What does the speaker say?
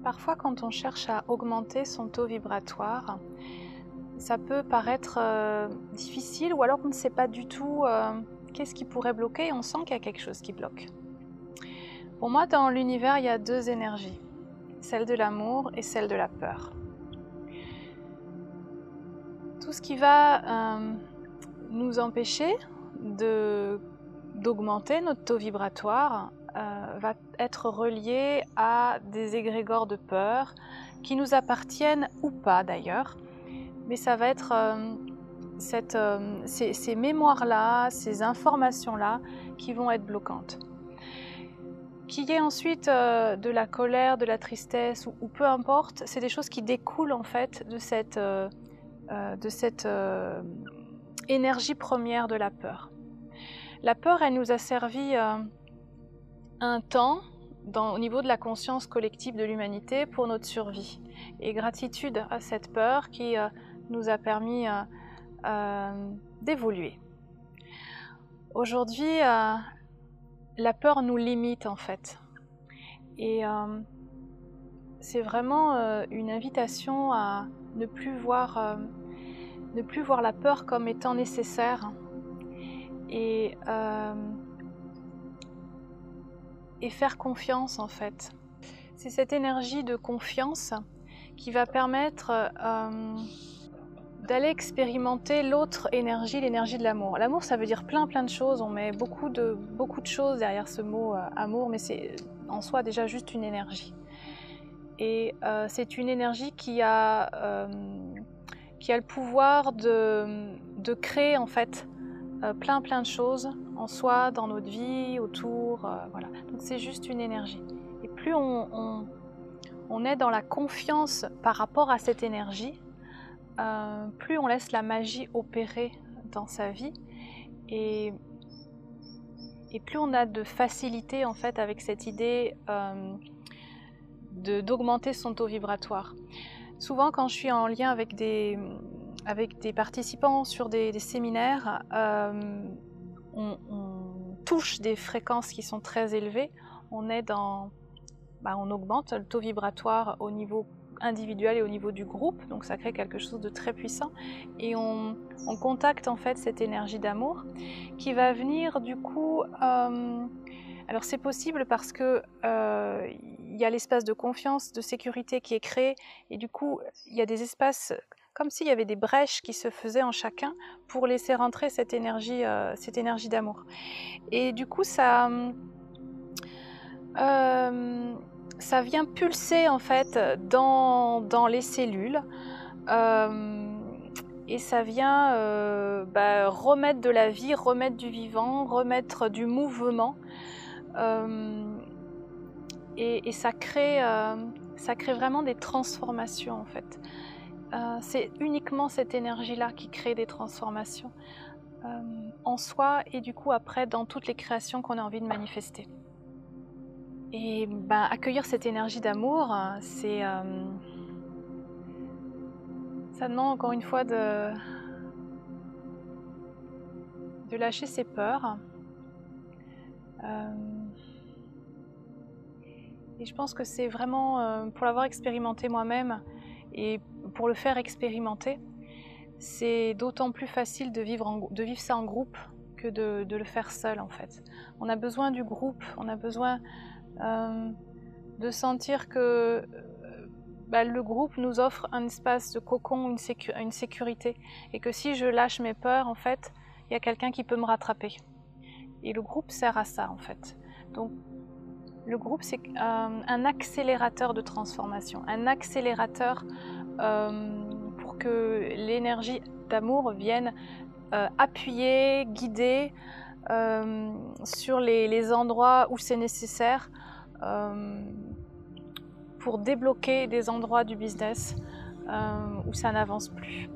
Parfois, quand on cherche à augmenter son taux vibratoire, ça peut paraître difficile, ou alors on ne sait pas du tout qu'est-ce qui pourrait bloquer, et on sent qu'il y a quelque chose qui bloque. Pour moi, dans l'univers, il y a deux énergies, celle de l'amour et celle de la peur. Tout ce qui va nous empêcher d'augmenter notre taux vibratoire va être relié à des égrégores de peur qui nous appartiennent ou pas d'ailleurs, mais ça va être ces mémoires-là, ces informations-là qui vont être bloquantes. Qu'il y ait ensuite de la colère, de la tristesse ou peu importe, c'est des choses qui découlent en fait de cette énergie première de la peur. La peur, elle nous a servi un temps au niveau de la conscience collective de l'humanité pour notre survie. Et gratitude à cette peur qui nous a permis d'évoluer. Aujourd'hui, la peur nous limite en fait. Et c'est vraiment une invitation à ne plus voir la peur comme étant nécessaire et faire confiance en fait. C'est cette énergie de confiance qui va permettre d'aller expérimenter l'autre énergie, l'énergie de l'amour. L'amour, ça veut dire plein de choses, on met beaucoup de choses derrière ce mot amour, mais c'est en soi déjà juste une énergie. Et c'est une énergie qui a le pouvoir de créer en fait plein de choses en soi, dans notre vie, autour, voilà. Donc c'est juste une énergie. Et plus on est dans la confiance par rapport à cette énergie, plus on laisse la magie opérer dans sa vie et plus on a de facilité en fait avec cette idée d'augmenter son taux vibratoire. Souvent quand je suis en lien avec des participants sur des séminaires, on touche des fréquences qui sont très élevées, on augmente le taux vibratoire au niveau individuel et au niveau du groupe, donc ça crée quelque chose de très puissant et on contacte en fait cette énergie d'amour qui va venir du coup, alors c'est possible parce que il y a l'espace de confiance, de sécurité qui est créé et du coup il y a des espaces comme s'il y avait des brèches qui se faisaient en chacun pour laisser rentrer cette énergie d'amour. Et du coup ça vient pulser en fait dans les cellules et ça vient remettre de la vie, remettre du vivant, remettre du mouvement et ça crée vraiment des transformations en fait. C'est uniquement cette énergie-là qui crée des transformations en soi et du coup après dans toutes les créations qu'on a envie de manifester. Et accueillir cette énergie d'amour, ça demande encore une fois de lâcher ses peurs. Et je pense que c'est vraiment, pour l'avoir expérimenté moi-même et pour le faire expérimenter, c'est d'autant plus facile de vivre ça en groupe que de le faire seul en fait. On a besoin du groupe, on a besoin de sentir que le groupe nous offre un espace de cocon, une sécurité, et que si je lâche mes peurs, en fait, il y a quelqu'un qui peut me rattraper. Et le groupe sert à ça, en fait. Donc, le groupe, c'est un accélérateur de transformation, un accélérateur pour que l'énergie d'amour vienne appuyer, guider sur les endroits où c'est nécessaire pour débloquer des endroits du business où ça n'avance plus.